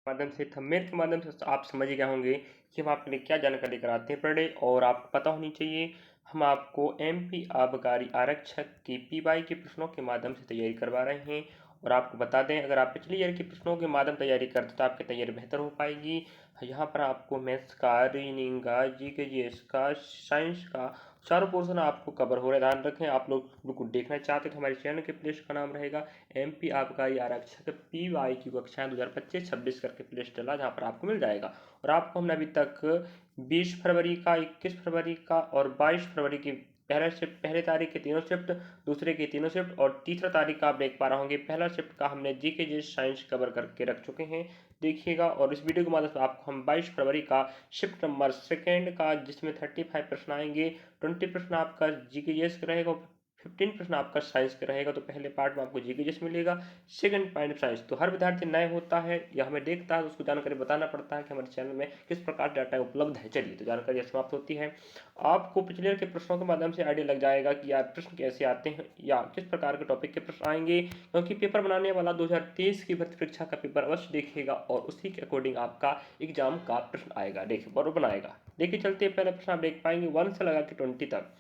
माध्यम से थंबनेल के माध्यम से आप समझ गए होंगे कि हम आपके लिए क्या जानकारी कराते हैं पर डे। और आपको पता होनी चाहिए हम आपको एमपी आबकारी आरक्षक की पीवाई के प्रश्नों के माध्यम से तैयारी करवा रहे हैं। और आपको बता दें, अगर आप पिछले ईयर के प्रश्नों के माध्यम तैयारी करते तो आपकी तैयारी बेहतर हो पाएगी। यहाँ पर आपको मैथ्स का, रीजनिंग का, जीके जीएस का, साइंस का चारों पोर्शन आपको कवर हो रहा है। ध्यान रखें, आप लोग बिल्कुल देखना चाहते हैं तो हमारे चैनल के प्लेलिस्ट का नाम रहेगा एमपी आबकारी आरक्षक पीवाई की कक्षाएं 2025-26 करके प्लेलिस्ट डला, जहां पर आपको मिल जाएगा। और आपको हमने अभी तक 20 फरवरी का, 21 फरवरी का और 22 फरवरी की पहले तारीख के तीनों शिफ्ट, दूसरे की तीनों शिफ्ट और तीसरा तारीख का आप देख पा रहे होंगे पहला शिफ्ट का हमने जीके जी साइंस कवर करके रख चुके हैं, देखिएगा। और इस वीडियो के माध्यम से आपको हम 22 फरवरी का शिफ्ट नंबर सेकेंड का, जिसमें 35 प्रश्न आएंगे, 20 प्रश्न आपका जीके जीएस का रहेगा, 15 प्रश्न आपका साइंस का रहेगा। तो पहले पार्ट में आपको जीके जीएस मिलेगा, सेकंड पार्ट साइंस। तो हर विद्यार्थी नए होता है या हमें देखता है तो उसको जानकारी बताना पड़ता है कि हमारे चैनल में किस प्रकार डाटा उपलब्ध है। चलिए, तो जानकारी समाप्त होती है। आपको पिछले के प्रश्नों के माध्यम से आइडिया लग जाएगा कि यार प्रश्न कैसे आते हैं या किस प्रकार के टॉपिक के प्रश्न आएंगे, क्योंकि पेपर बनाने वाला 2023 की भर्ती परीक्षा का पेपर अवश्य देखेगा और उसी के अकॉर्डिंग आपका एग्जाम का प्रश्न आएगा, देखिए बराबर बनाएगा। देखिए चलते हैं, पहला प्रश्न आप देख पाएंगे 1 से लगा के 20 तक।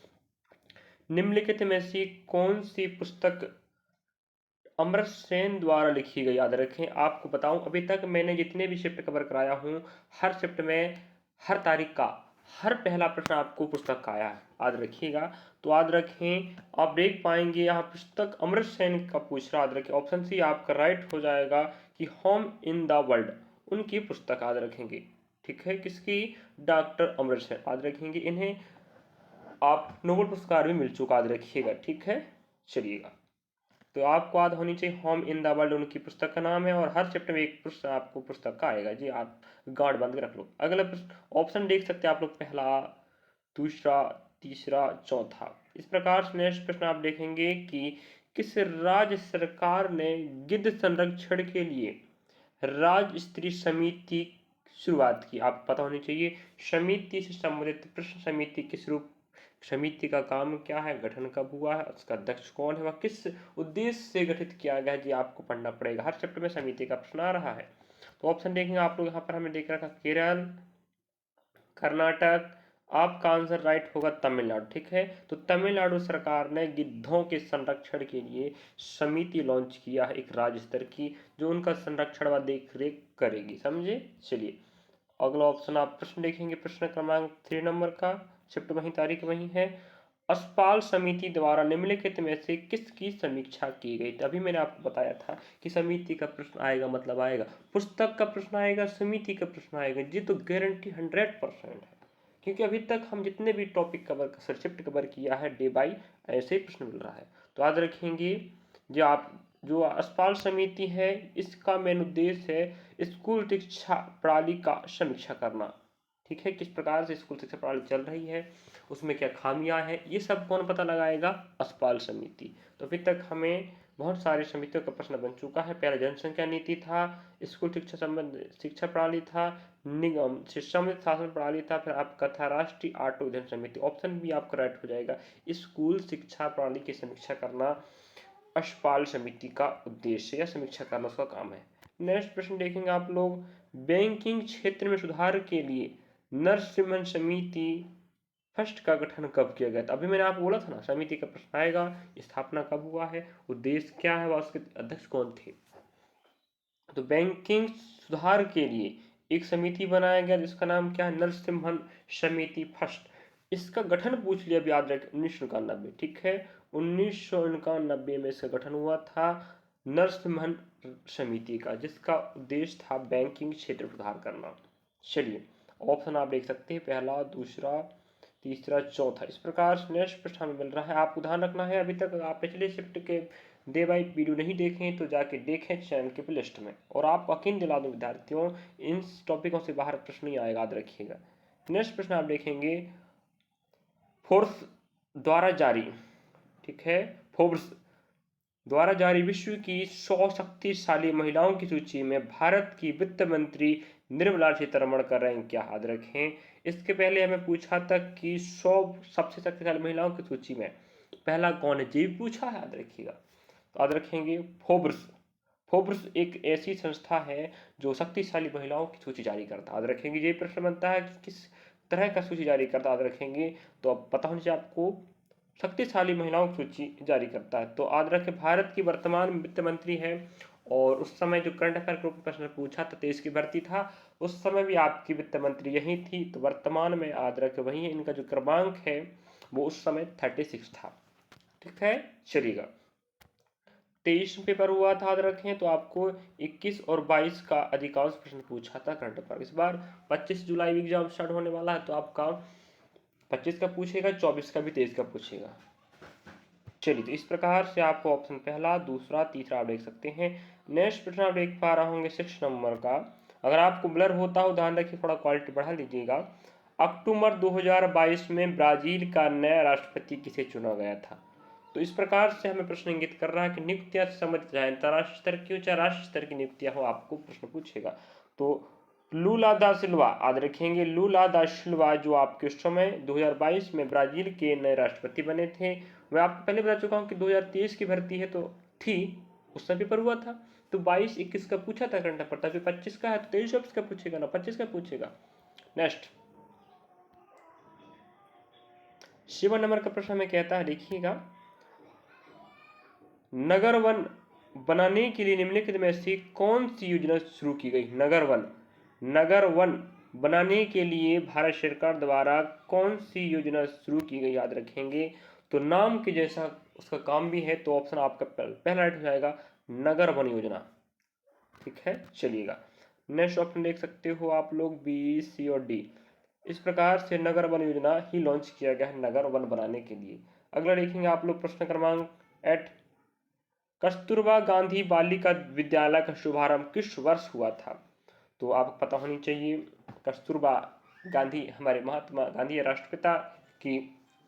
निम्नलिखित में से कौन सी पुस्तक अमर्त्य सेन द्वारा लिखी गई? याद रखें, आपको बताऊं अभी तक मैंने जितने भी शिफ्ट कवर कराया हूं, हर शिफ्ट में हर तारीख का हर पहला प्रश्न आपको पुस्तक का आया है, याद रखिएगा। तो याद रखें, आप देख पाएंगे यहाँ पुस्तक अमर्त्य सेन का पूछ रहा, याद रखें ऑप्शन सी आपका राइट हो जाएगा कि होम इन द वर्ल्ड, उनकी पुस्तक याद रखेंगे। ठीक है, किसकी? डॉक्टर अमर्त्य सेन, याद रखेंगे। इन्हें आप नोबेल पुरस्कार भी मिल चुका, याद रखिएगा। ठीक है, चलिएगा। तो आपको याद होनी चाहिए होम इन द वर्ल्ड उनकी पुस्तक का नाम है, और हर चैप्टर में एक प्रश्न आपको पुस्तक का आएगा जी, आप गार्ड बंद के रख लो। अगला प्रश्न ऑप्शन देख सकते हैं आप लोग, पहला, दूसरा, तीसरा, चौथा। इस प्रकार से नेक्स्ट प्रश्न आप देखेंगे कि किस राज्य सरकार ने गिद्ध संरक्षण के लिए राज्य स्तरीय समिति शुरुआत की? आपको पता होनी चाहिए समिति से संबंधित प्रश्न, समिति किस रूप, समिति का काम क्या है, गठन कब हुआ है, उसका अध्यक्ष कौन है, वह किस उद्देश्य से गठित किया गया है, जी आपको पढ़ना पड़ेगा। हर चैप्टर में समिति का प्रश्न आ रहा है। तो ऑप्शन देखेंगे आप लोग, यहाँ पर हमें देख रखा केरल, कर्नाटक, आपका आंसर राइट होगा तमिलनाडु। ठीक है, तो तमिलनाडु सरकार ने गिद्धों के संरक्षण के लिए समिति लॉन्च किया है, एक राज्य स्तर की, जो उनका संरक्षण व देख रेख करेगी, समझे। चलिए, अगला ऑप्शन आप प्रश्न देखेंगे, प्रश्न क्रमांक 3 नंबर का, शिफ्ट वही, तारीख वही है। अस्पाल समिति द्वारा निम्नलिखित में से किसकी समीक्षा की गई? तभी मैंने आपको बताया था कि समिति का प्रश्न आएगा, मतलब आएगा, पुस्तक का प्रश्न आएगा, समिति का प्रश्न आएगा, ये तो गारंटी 100% है, क्योंकि अभी तक हम जितने भी टॉपिक कवर शिफ्ट कवर किया है डे बाई, ऐसे ही प्रश्न मिल रहा है। तो याद रखेंगे, जो आप जो अस्पाल समिति है, इसका मेन उद्देश्य है स्कूल शिक्षा प्रणाली का समीक्षा करना। ठीक है, किस प्रकार से स्कूल शिक्षा प्रणाली चल रही है, उसमें क्या खामियां हैं, ये सब कौन पता लगाएगा? अस्पाल समिति। तो अभी तक हमें बहुत सारी समितियों का प्रश्न बन चुका है। पहला जनसंख्या नीति था, स्कूल शिक्षा संबंध शिक्षा प्रणाली था, निगम शिक्षा शासन प्रणाली था, फिर आपका था राष्ट्रीय आटो विधान समिति। ऑप्शन बी आपका राइट हो जाएगा, स्कूल शिक्षा प्रणाली की समीक्षा करना अस्पाल समिति का उद्देश्य या समीक्षा करना उसका काम है। नेक्स्ट प्रश्न देखेंगे आप लोग, बैंकिंग क्षेत्र में सुधार के लिए नरसिम्हन समिति फर्स्ट का गठन कब किया गया था? अभी मैंने आपको बोला था ना, समिति का प्रश्न आएगा, स्थापना कब हुआ है, उद्देश्य क्या है, उसके अध्यक्ष कौन थे। तो बैंकिंग सुधार के लिए एक समिति बनाया गया जिसका नाम क्या है? नरसिम्हन समिति फर्स्ट। इसका गठन पूछ लिया, याद रखें 1991। ठीक है, 1991 में इसका गठन हुआ था नरसिम्हन समिति का, जिसका उद्देश्य था बैंकिंग क्षेत्र सुधार करना। चलिए, ऑप्शन आप देख सकते हैं, पहला, दूसरा, तीसरा, चौथा। इस प्रकार से नेक्स्ट प्रश्न हमें मिल रहा है। आपको ध्यान रखना है, अभी तक आप पिछले शिफ्ट के डे बाई वीडियो नहीं देखें तो जाके देखें चैनल के प्लेलिस्ट में। और आप यकीन दिला दो विद्यार्थियों, इन टॉपिकों से बाहर प्रश्न नहीं आएगा, याद रखिएगा। नेक्स्ट प्रश्न आप देखेंगे, फोर्स द्वारा जारी, ठीक है, फोर्ब्स द्वारा जारी विश्व की 100 शक्तिशाली महिलाओं की सूची में भारत की वित्त मंत्री निर्मला सीतारमण का रैंक क्या? याद रखें, इसके पहले हमें पूछा था कि 100 सबसे शक्तिशाली महिलाओं की सूची में पहला कौन है, जी पूछा है, याद रखिएगा। तो याद रखेंगे फोर्ब्स, फोर्ब्स एक ऐसी संस्था है जो शक्तिशाली महिलाओं की सूची जारी करता है। याद रखेंगे, ये प्रश्न बनता है कि किस तरह का सूची जारी करता है, याद रखेंगे। तो अब पता होना चाहिए आपको, शक्तिशाली महिलाओं की सूची जारी करता है। तो याद रखें, भारत की वर्तमान वित्त मंत्री है, और उस समय जो करंट अफेयर ग्रुप में प्रश्न पूछा था, देश की भर्ती था, उस समय भी आपकी वित्त मंत्री यही थी। तो वर्तमान में याद रखें वही है। इनका जो क्रमांक है वो उस समय 36 था। ठीक है, चलिएगा। 23 पेपर हुआ था, याद रखें। तो आपको 21 और 22 का अधिकांश प्रश्न पूछा था करंट अफेयर। इस बार 25 जुलाई एग्जाम स्टार्ट होने वाला है, तो आपका 25 का पूछेगा, 24 का भी, 23 का पूछेगा। चलिए, तो इस प्रकार से आपको ऑप्शन पहला, दूसरा, तीसरा आप देख सकते हैं। नेक्स्ट प्रश्न आप देख पा रहे होंगे 6 नंबर का। अगर आपको ब्लर होता हो ध्यान रखिए, थोड़ा क्वालिटी बढ़ा लीजिएगा। अक्टूबर 2022 में ब्राजील का नया राष्ट्रपति किसे चुना गया था? तो इस प्रकार से हमें प्रश्न इंगित कर रहा है कि नियुक्तियां संबंधित चाहे अंतर्राष्ट्रीय स्तर की हो चाहे राष्ट्रीय स्तर की नियुक्तियां हो, आपको प्रश्न पूछेगा। तो लूला दा सिल्वा, याद रखेंगे, लूला दा सिल्वा जो आपके उस समय 2022 में ब्राजील के नए राष्ट्रपति बने थे। मैं आपको पहले बता चुका हूँ कि 2023 की भर्ती है, तो थी, उस समय पेपर हुआ था। तो 22-21 का पूछा था करंट अफेयर, तभी 25 का है, तो 23-24 का पूछेगा ना, 25 का पूछेगा। नेक्स्ट 7 नंबर का प्रश्न हमें कहता है, देखिएगा, नगर वन बनाने के लिए निम्नलिखित में से कौन सी योजना शुरू की गई? नगर वन बनाने के लिए भारत सरकार द्वारा कौन सी योजना शुरू की गई? याद रखेंगे, तो नाम के जैसा उसका काम भी है। तो ऑप्शन आपका पहला राइट हो जाएगा, नगर वन योजना। ठीक है, चलिएगा। नेक्स्ट ऑप्शन देख सकते हो आप लोग, बी, सी और डी। इस प्रकार से नगर वन योजना ही लॉन्च किया गया है नगर वन बनाने के लिए। अगला देखेंगे आप लोग, प्रश्न क्रमांक 8, कस्तूरबा गांधी बालिका विद्यालय का शुभारंभ किस वर्ष हुआ था? तो आपको पता होनी चाहिए, कस्तूरबा गांधी हमारे महात्मा गांधी राष्ट्रपिता की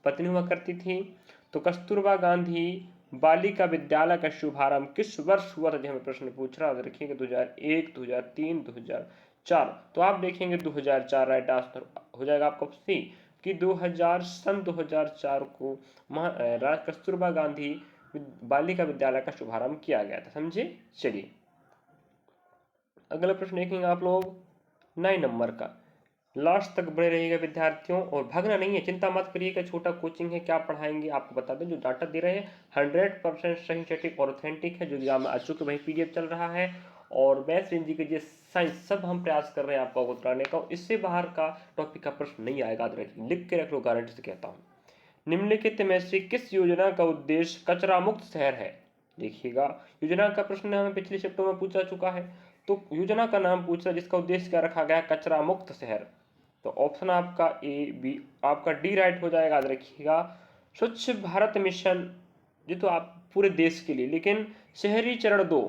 पत्नी हुआ करती थी। तो कस्तूरबा गांधी बालिका विद्यालय का शुभारंभ किस वर्ष हुआ था? जो हमें प्रश्न पूछ रहा है, रखिएगा 2001, 2003, 2004। तो आप देखेंगे 2004 राइट आंसर हो जाएगा आपका सी, कि 2004 को कस्तूरबा गांधी बालिका विद्यालय का शुभारंभ किया गया था। समझे? चलिए, अगला प्रश्न देखेंगे आप लोग 9 नंबर का। लास्ट तक बने रहिएगा विद्यार्थियों, और भागना नहीं है, चिंता मत करिएगा, छोटा कोचिंग है, क्या पढ़ाएंगे आपको बता दें। जो डाटा दे रहे हैं 100% सही, सटीक और ऑथेंटिक है। जो एग्जाम में आ चुके वही पीडीएफ चल रहा है, और मैथ्स, हिंदी के साइंस सब हम प्रयास कर रहे हैं आपको उतराने का। इससे बाहर का टॉपिक का प्रश्न नहीं आएगा, लिख के रख लो, गारंटी से कहता हूँ। निम्नलिखित में से किस योजना का उद्देश्य कचरा मुक्त शहर है? देखिएगा, योजना का प्रश्न हमें पिछले चैप्टर में पूछा चुका है। तो योजना का नाम पूछ रहा है जिसका उद्देश्य क्या रखा गया है, कचरा मुक्त शहर। तो ऑप्शन आपका ए, बी, आपका डी राइट हो जाएगा। याद रखिएगा, स्वच्छ भारत मिशन, ये तो आप पूरे देश के लिए, लेकिन शहरी चरण 2,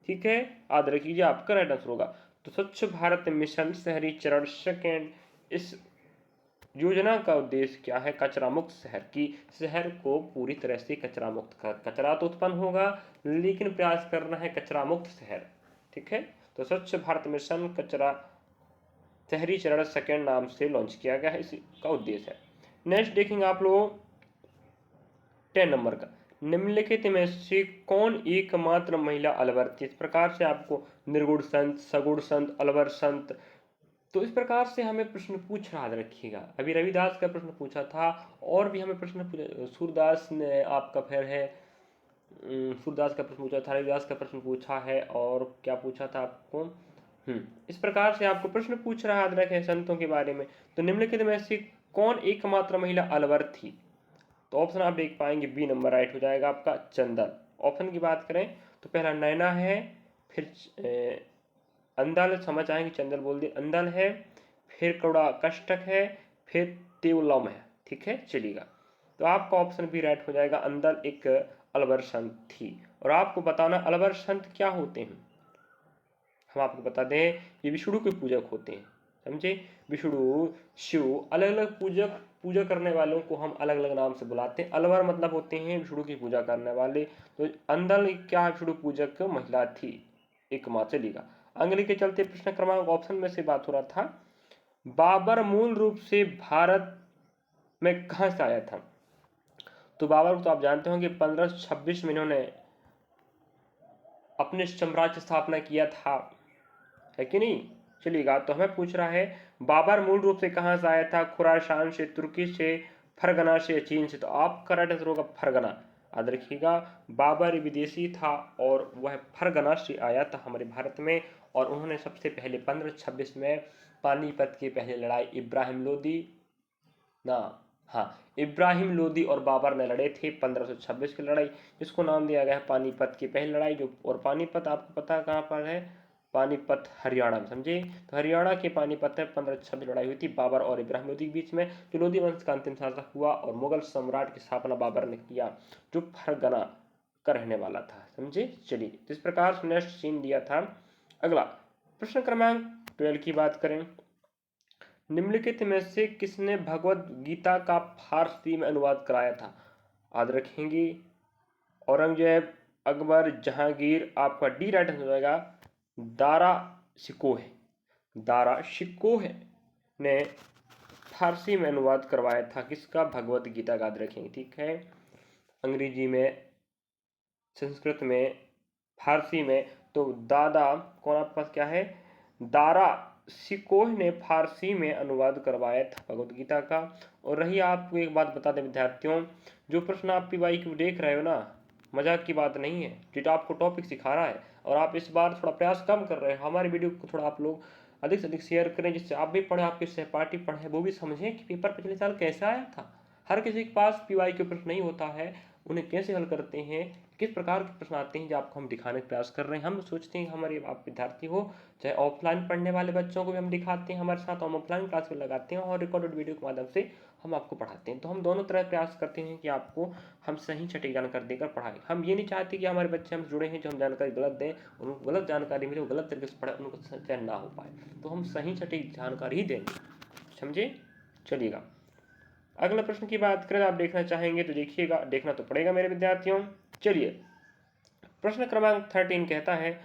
ठीक है, याद रखिए आपका राइट आंसर होगा। तो स्वच्छ भारत मिशन शहरी चरण सेकेंड, इस योजना का उद्देश्य क्या है? कचरा मुक्त शहर की, शहर को पूरी तरह से कचरा मुक्त कर, कचरा तो उत्पन्न होगा लेकिन प्रयास करना है कचरा मुक्त शहर। ठीक है, तो स्वच्छ भारत मिशन कचरा शहरी चरण सेकेंड नाम से लॉन्च किया गया है, इसका उद्देश्य है। नेक्स्ट देखेंगे आप लोग 10 नंबर का। निम्नलिखित में से कौन एकमात्र महिला अलवर थी? इस प्रकार से आपको निर्गुण संत, सगुण संत, अलवर संत, तो इस प्रकार से हमें प्रश्न पूछ रहा, रखिएगा। अभी रविदास का प्रश्न पूछा था, और भी हमें प्रश्न पूछा, सूरदास ने आपका फिर है, सूरदास का प्रश्न पूछा था, रविदास का प्रश्न पूछा है, और क्या पूछा था आपको, इस प्रकार से आपको प्रश्न पूछ रहा है, याद रखें, संतों के बारे में। तो निम्नलिखित में से कौन एकमात्र महिला अलवर थी? तो ऑप्शन आप देख पाएंगे, बी नंबर राइट हो जाएगा आपका, चंदन। ऑप्शन की बात करें तो पहला नैना है, फिर अंदल, समझ आएंगे, चंदन बोल दिए, अंदल है, फिर कौड़ा कष्टक है, फिर तेवलम है। ठीक है, चलिएगा, तो आपका ऑप्शन भी राइट हो जाएगा, अंदल एक अलवर संत थी। और आपको बताना अलवर संत क्या होते हैं, हम आपको बता दें, ये विष्णु के पूजक होते हैं। समझे? विष्णु, शिव, अलग अलग पूजा करने वालों को हम अलग अलग नाम से बुलाते हैं। अलवर मतलब होते हैं विष्णु की पूजा करने वाले। तो अंदल क्या विष्णु पूजक महिला थी, एक माँ। चलेगा, अंग्रेजी के चलते प्रश्न क्रमांक ऑप्शन में से बात हो रहा था। बाबर मूल रूप से भारत में कहां से आया था? तो बाबर को तो आप जानते होंगे 1526 में इन्होंने अपने साम्राज्य स्थापना किया था, है कि नहीं। चलिएगा, तो हमें पूछ रहा है बाबर मूल रूप से कहाँ से आया था? खुरासान से, तुर्की से, फरगना से, चीन से। तो आपका राइट आंसर होगा फरगना। याद रखिएगा, बाबर विदेशी था और वह फरगना से आया था हमारे भारत में। और उन्होंने सबसे पहले 1526 में पानीपत की पहली लड़ाई इब्राहिम लोदी ना हाँ इब्राहिम लोदी और बाबर ने लड़े थे 1526 की लड़ाई, जिसको नाम दिया गया है पानीपत की पहली लड़ाई। जो और पानीपत आपको पता कहाँ पर है? पानीपत हरियाणा में, समझे। तो हरियाणा के पानीपत में 1526 लड़ाई हुई थी बाबर और इब्राहिम लोदी के बीच में, जो लोदी वंश का अंतिम शासक हुआ। और मुगल सम्राट की स्थापना बाबर ने किया, जो फरगना का रहने वाला था, समझे। चलिए, इस प्रकार से नेक्स्ट सीन दिया था। अगला प्रश्न क्रमांक 12 की बात करें। निम्नलिखित में से किसने भगवत गीता का फारसी में अनुवाद कराया था? याद रखेंगे, औरंगजेब, अकबर, जहांगीर। आपका डी राइट आंसर हो जाएगा दारा शिकोह। दारा शिकोह ने फारसी में अनुवाद करवाया था किसका? भगवत गीता का। याद रखेंगे, ठीक है। अंग्रेजी में, संस्कृत में, फारसी में। तो दादा कौन आपके पास क्या है? दारा शिकोह ने फारसी में अनुवाद करवाया था भगवत गीता का। और रही, आपको एक बात बता दें विद्यार्थियों, जो प्रश्न आप पीवाई क्यू देख रहे हो ना, मजाक की बात नहीं है। जो आपको टॉपिक सिखा रहा है, और आप इस बार थोड़ा प्रयास कम कर रहे हो। हमारे वीडियो को थोड़ा आप लोग अधिक से अधिक शेयर करें, जिससे आप भी पढ़ें, आपके सहपाठी पढ़ें, वो भी समझें कि पेपर पिछले साल कैसे आया था। हर किसी के पास पीवाई क्यू प्रश्न नहीं होता है, उन्हें कैसे हल करते हैं, किस प्रकार के प्रश्न आते हैं, जो आपको हम दिखाने का प्रयास कर रहे हैं। हम सोचते हैं कि हमारे आप विद्यार्थी हो, चाहे ऑफलाइन पढ़ने वाले बच्चों को भी हम दिखाते हैं हमारे साथ, हम ऑफलाइन क्लास में लगाते हैं और रिकॉर्डेड वीडियो के माध्यम से हम आपको पढ़ाते हैं। तो हम दोनों तरह प्रयास करते हैं कि आपको हम सही सटीक जानकारी देकर पढ़ाएं। हम ये नहीं चाहते कि हमारे बच्चे हमसे जुड़े हैं जो हम जानकारी गलत दें, उनको गलत जानकारी मिले, वो गलत तरीके से पढ़े, उनको चयन ना हो पाए। तो हम सही सटीक जानकारी ही देंगे, समझे। चलिएगा, अगला प्रश्न की बात करें, आप देखना चाहेंगे तो देखिएगा, देखना तो पड़ेगा मेरे विद्यार्थियों। चलिए, प्रश्न क्रमांक 13 कहता है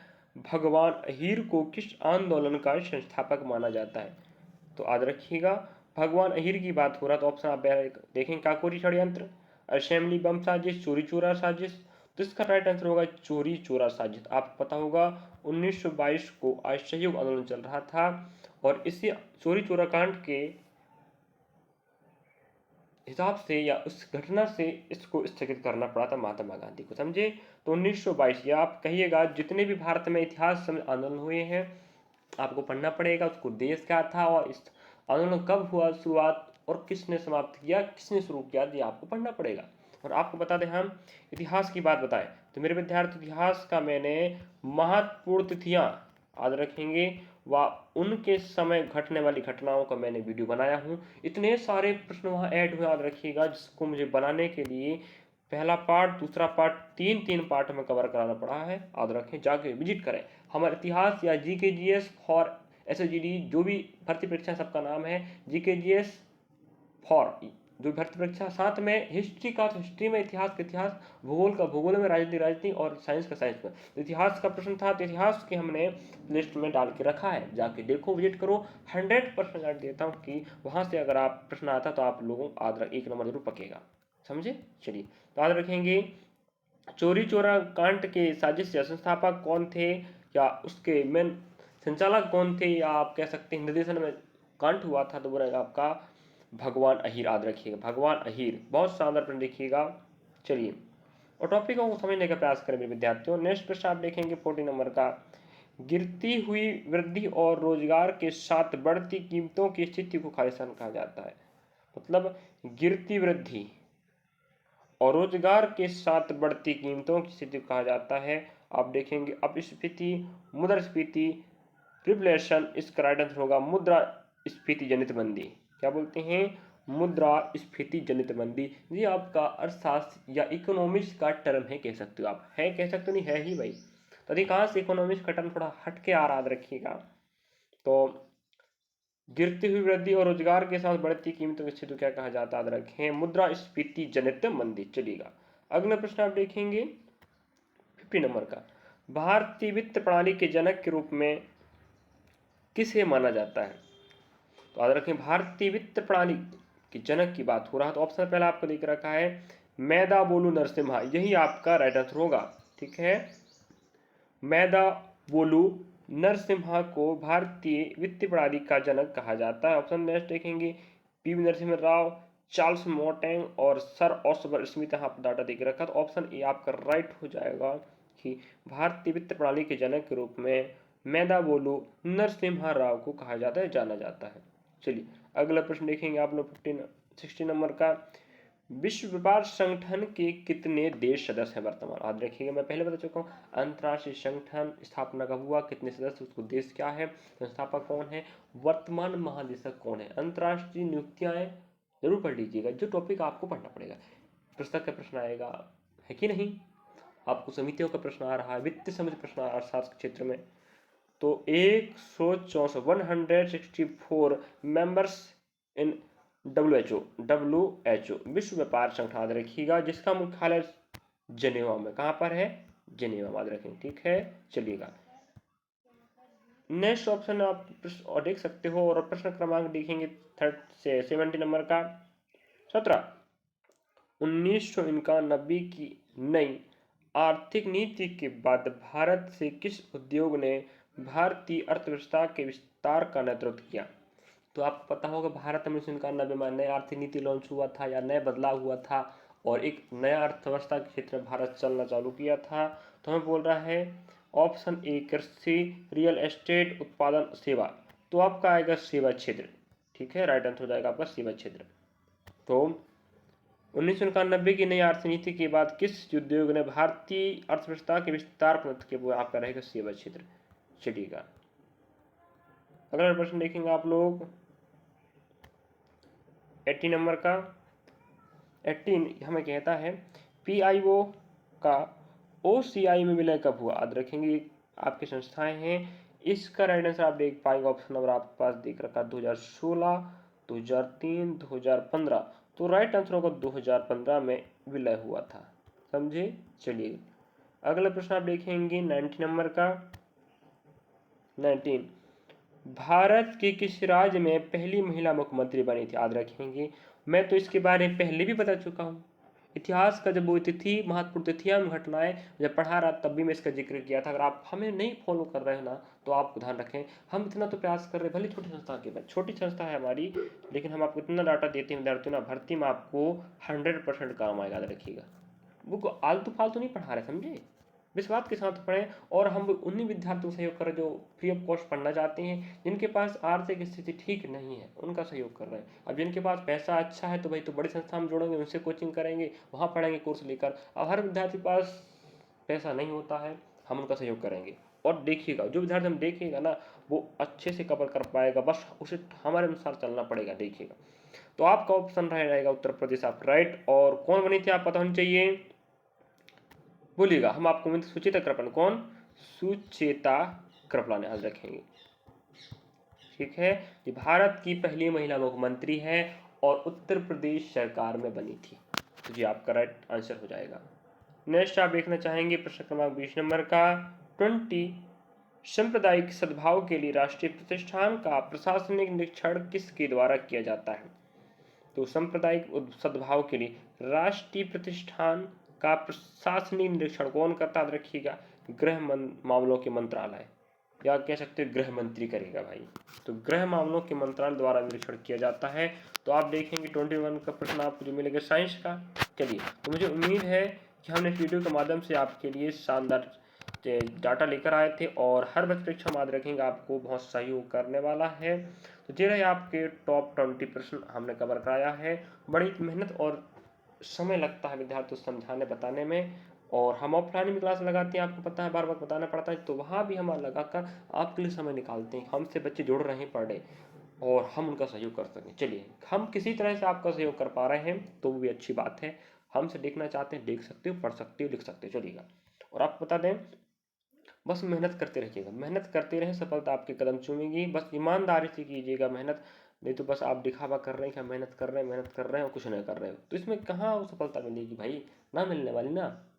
भगवान अहीर को किस आंदोलन का संस्थापक माना जाता है? तो याद रखिएगा, भगवान अहीर की बात हो रहा, तो ऑप्शन आप देखें, काकोरी षड्यंत्र, असेंबली बम साजिश, चोरी चोरा साजिश। तो इसका राइट आंसर होगा चोरी चोरा साजिश। आपको पता होगा 1922 को असहयोग आंदोलन चल रहा था, और इसी चोरी चोरा कांड के हिसाब से या उस घटना से इसको स्थगित करना पड़ा था महात्मा गांधी को, समझे। तो 1922, या आप कहिएगा जितने भी भारत में इतिहास समय आंदोलन हुए हैं, आपको पढ़ना पड़ेगा उसको उद्देश्य क्या था, और इस आंदोलन कब हुआ शुरुआत, और किसने समाप्त किया, किसने शुरू किया, ये आपको पढ़ना पड़ेगा। और आपको बता दें, हम इतिहास की बात बताएं तो मेरे विद्यार्थी, इतिहास का मैंने महत्वपूर्ण तिथियां याद रखेंगे, व उनके समय घटने वाली घटनाओं का मैंने वीडियो बनाया हूँ। इतने सारे प्रश्न वहाँ ऐड हुए, याद रखिएगा, जिसको मुझे बनाने के लिए पहला पार्ट, दूसरा पार्ट, तीन पार्ट में कवर कराना पड़ा है। याद रखें, जाके विजिट करें हमारे इतिहास या जीके जीएस फॉर एसएसजीडी, जो भी भर्ती परीक्षा सबका नाम है, जीके जीएस फॉर जो भर्ती परीक्षा, साथ में हिस्ट्री का तो हिस्ट्री में, इतिहास का इतिहास, भूगोल का भूगोल में, राजनीति और साइंस का साइंस में। इतिहास का प्रश्न था तो इतिहास के हमने लिस्ट में डाल के रखा है, जाके देखो, विजिट करो। 100% गारंटी देता हूँ कि वहाँ से अगर आप प्रश्न आता तो आप लोगों को एक नंबर जरूर पकेगा, समझे। चलिए, तो याद रखेंगे, चोरी चोरा कांड के साजिश या संस्थापक कौन थे, या उसके मेन संचालक कौन थे, या आप कह सकते हैं निर्देशन में कांड हुआ था, तो वो रहेगा आपका भगवान अहीर। याद रखिएगा, भगवान अहीर। बहुत शानदार प्रश्न देखिएगा। चलिए, और टॉपिकों को समझने का प्रयास करें विद्यार्थियों। नेक्स्ट प्रश्न आप देखेंगे 14 नंबर का, गिरती हुई वृद्धि और रोजगार के साथ बढ़ती कीमतों की स्थिति को खालिस्तान कहा जाता है। मतलब गिरती वृद्धि और रोजगार के साथ बढ़ती कीमतों की स्थिति को कहा जाता है। आप देखेंगे अपस्फीति, मुद्रास्फीति, रिफ्लेशन। इसका राइट आंसर होगा मुद्रा स्फीति जनित मंदी। क्या बोलते हैं? मुद्रा स्फीति जनित मंदी। ये आपका अर्थशास्त्र या इकोनॉमिक्स का टर्म है, कह सकते हो आप, है कह सकते हो, नहीं है ही भाई। तो अधिकांश इकोनॉमिक्स का टर्म थोड़ा हटके आ रहा, याद रखिएगा। तो गिरती हुई वृद्धि और रोजगार के साथ बढ़ती कीमतों की स्थिति को क्या कहा जाता है, याद रखें, मुद्रा स्फीति जनित मंदी। चलिएगा, अगला प्रश्न आप देखेंगे 50 नंबर का, भारतीय वित्त प्रणाली के जनक के रूप में किसे माना जाता है? तो याद रखें, भारतीय वित्त प्रणाली की जनक की बात हो रहा है, तो ऑप्शन पहला आपको देख रखा है मेधाबोलु नरसिम्हा, यही आपका राइट आंसर होगा, ठीक है। मेधाबुलु नरसिम्हा को भारतीय वित्तीय प्रणाली का जनक कहा जाता है। ऑप्शन नेक्स्ट देखेंगे, पीवी नरसिम्हा राव, चार्ल्स मोटेंग और सर ऑस्बर स्मिथ। यहाँ पर डाटा देख रखा, तो ऑप्शन ए आपका राइट हो जाएगा कि भारतीय वित्त प्रणाली के जनक के रूप में मेधाबुलु नरसिम्हा राव को कहा जाता है, जाना जाता है। चलिए अगला प्रश्न देखेंगे आप लोग 60 नंबर का। विश्व व्यापार संगठन के कितने देश सदस्य हैं वर्तमान? याद रखिएगा, मैं पहले बता चुका हूँ, अंतर्राष्ट्रीय संगठन स्थापना कब हुआ, कितने सदस्य, उसको देश क्या है, संस्थापक कौन है, वर्तमान महानिदेशक कौन है। अंतर्राष्ट्रीय नियुक्तियां जरूर पढ़ लीजिएगा, जो टॉपिक आपको पढ़ना पड़ेगा। पुस्तक का प्रश्न आएगा, है कि नहीं? आपको समितियों का प्रश्न आ रहा है, वित्त समिति प्रश्न आ रहा है अर्थशास्त्र क्षेत्र में। तो 164 मेंबर्स इन WHO विश्व व्यापार संगठन, याद रखिएगा, जिसका मुख्यालय जेनेवा में, कहां पर है, जेनेवा, याद रखेंगे, ठीक है। चलिएगा नेक्स्ट ऑप्शन आप और देख सकते हो, और प्रश्न क्रमांक देखेंगे 70 नंबर का। 17 1991 की नई आर्थिक नीति के बाद भारत से किस उद्योग ने भारतीय अर्थव्यवस्था के विस्तार का नेतृत्व किया? तो आपको पता होगा, भारत में 1991 में नई आर्थिक नीति लॉन्च हुआ था या नया बदलाव हुआ था, और एक नया अर्थव्यवस्था के क्षेत्र में भारत चलना चालू किया था। तो हमें बोल रहा है ऑप्शन ए कृषि, रियल एस्टेट, उत्पादन, सेवा। तो आपका आएगा सेवा क्षेत्र, ठीक है, राइट आंसर हो जाएगा आपका सेवा क्षेत्र। तो 1991 की नई आर्थिक नीति के बाद किस उद्योग ने भारतीय अर्थव्यवस्था के विस्तार को नेतृत्व किया? वो आपका रहेगा सेवा क्षेत्र। चलिएगा अगला प्रश्न देखेंगे आप लोग 80 नंबर का। 18 हमें कहता है PIO का OCI में विलय कब हुआ? याद रखेंगे, आपकी संस्थाएं हैं, इसका राइट आंसर आप देख पाएंगे, ऑप्शन नंबर आपके पास देख रखा 2016, 2003, 2015। तो राइट आंसर होगा 2015 में विलय हुआ था, समझे। चलिए अगला प्रश्न आप देखेंगे 90 नंबर का। 19 भारत के किस राज्य में पहली महिला मुख्यमंत्री बनी थी? याद रखेंगे, मैं तो इसके बारे में पहले भी बता चुका हूँ, इतिहास का जब वो तिथि, महत्वपूर्ण तिथियां घटनाएं जब पढ़ा रहा तब भी मैं इसका जिक्र किया था। अगर आप हमें नहीं फॉलो कर रहे हैं ना, तो आप ध्यान रखें, हम इतना तो प्रयास कर रहे हैं, भले छोटी संस्था के बाद, छोटी संस्था है हमारी, लेकिन हम आपको इतना डाटा देते हैं विद्यार्थियों ना, भर्ती में आपको 100% काम आएगा, याद रखिएगा। वो आलतू फालतू नहीं पढ़ा रहे, समझे, विश्वास के साथ पढ़ें। और हम उन्हीं विद्यार्थियों को सहयोग करें जो फ्री ऑफ कॉस्ट पढ़ना चाहते हैं, जिनके पास आर्थिक स्थिति ठीक नहीं है, उनका सहयोग कर रहे हैं। अब जिनके पास पैसा अच्छा है तो भाई तो बड़ी संस्था में जोड़ेंगे, उनसे कोचिंग करेंगे, वहाँ पढ़ेंगे कोर्स लेकर। अब हर विद्यार्थी के पास पैसा नहीं होता है, हम उनका सहयोग करेंगे। और देखिएगा, जो विद्यार्थी हम देखेगा ना, वो अच्छे से कवर कर पाएगा, बस उसे हमारे अनुसार चलना पड़ेगा, देखिएगा। तो आपका ऑप्शन रहेगा उत्तर प्रदेश, आप राइट। और कौन बनी थी आप पता होनी चाहिए, बोलिएगा, हम आपको सुचेता कृपलानी, कौन, सुचेता कृपलानी, याद रखेंगे, ठीक है। ये भारत की पहली महिला मुख्यमंत्री है और उत्तर प्रदेश सरकार में बनी थी, तो जी आपका राइट आंसर हो जाएगा। नेक्स्ट आप देखना चाहेंगे प्रश्न क्रमांक 20 नंबर का। 20 सांप्रदायिक सद्भाव के लिए राष्ट्रीय प्रतिष्ठान का प्रशासनिक निरीक्षण किसके द्वारा किया जाता है? तो सांप्रदायिक सद्भाव के लिए राष्ट्रीय प्रतिष्ठान का प्रशासनिक निरीक्षण कौन करता है? रखिएगा, गृह मामलों के मंत्रालय, या कह सकते हैं गृह मंत्री करेगा भाई। तो गृह मामलों के मंत्रालय द्वारा निरीक्षण किया जाता है। तो आप देखेंगे 21 का प्रश्न आपको जो मिलेगा साइंस का। चलिए, तो मुझे उम्मीद है कि हमने इस वीडियो के माध्यम से आपके लिए शानदार डाटा लेकर आए थे, और हर बच्चे परीक्षा याद रखेंगे आपको बहुत सहयोग करने वाला है। तो ये रहे आपके टॉप 20 प्रश्न हमने कवर कराया है। बड़ी मेहनत और समय लगता है विद्यार्थियों को समझाने बताने में, और हम ऑफलाइन में क्लास लगाते हैं, आपको पता है, बार बार बताना पड़ता है, तो वहाँ भी हम लगाकर आपके लिए समय निकालते हैं। हमसे बच्चे जुड़ रहे हैं पर डे, और हम उनका सहयोग कर सकें। चलिए, हम किसी तरह से आपका सहयोग कर पा रहे हैं तो वो भी अच्छी बात है। हमसे देखना चाहते हैं, देख सकते हो, पढ़ सकते हो, लिख सकते हो। चलिएगा, और आपको बता दें, बस मेहनत करते रहिएगा, मेहनत करते रहें, सफलता आपके कदम चूमेगी। बस ईमानदारी से कीजिएगा मेहनत, नहीं तो बस आप दिखावा कर रहे हैं कि हम मेहनत कर रहे हैं, मेहनत कर रहे हैं, और कुछ नहीं कर रहे हो, तो इसमें कहाँ वो सफलता मिलेगी भाई, ना मिलने वाली ना।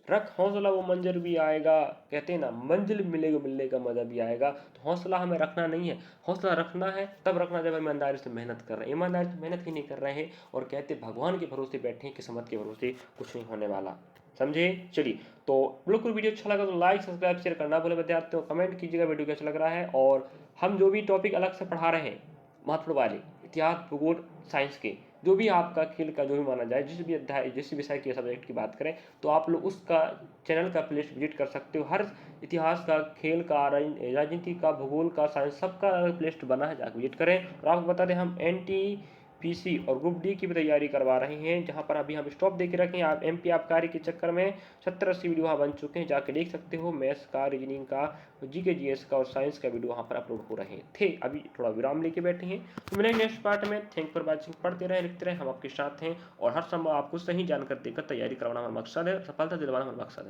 रख हौसला वो मंजर भी आएगा, कहते हैं ना मंजिल मिलेगा मिलने का मजा भी आएगा। तो हौसला हमें रखना नहीं है, हौसला रखना है तब रखना जब हम ईमानदारी से मेहनत कर रहे हैं। ईमानदारी से मेहनत ही नहीं कर रहे हैं और कहते भगवान के भरोसे बैठे हैं, किस्मत के भरोसे कुछ नहीं होने वाला। समझे? चलिए, तो बिल्कुल वीडियो अच्छा लगा तो लाइक सब्सक्राइब शेयर करना भूले विद्यार्थियों। कमेंट कीजिएगा वीडियो कैसा लग रहा है। और हम जो भी टॉपिक अलग से पढ़ा रहे हैं महत्वपूर्ण वाले इतिहास भूगोल साइंस के, जो भी आपका खेल का जो भी माना जाए, जिस भी अध्याय जिस विषय के सब्जेक्ट की बात करें, तो आप लोग उसका चैनल का प्लेलिस्ट विजिट कर सकते हो। हर इतिहास का, खेल का, राजनीति का, भूगोल का, साइंस सबका प्लेलिस्ट बना है, जाकर विजिट करें। और आपको बता दें हम NTPC और ग्रुप डी की भी तैयारी करवा रहे हैं, जहां पर अभी हम स्टॉप दे के रखे हैं। आप MP आबकारी के चक्कर में 70-80 वीडियो वहाँ बन चुके हैं, जाके देख सकते हो। मैथ्स का, रीजनिंग का, GK GS का और साइंस का वीडियो वहाँ पर अपलोड हो रहे थे। अभी थोड़ा विराम लेके बैठे हैं, तो मिलेंगे नेक्स्ट पार्ट में। Thank for watching. पढ़ते रहे, लिखते रहे, हम आपके साथ हैं और हर समय आपको सही जानकारी देकर तैयारी करवाना हमारा मकसद है, सफलता दिलवाना हमारा मकसद है।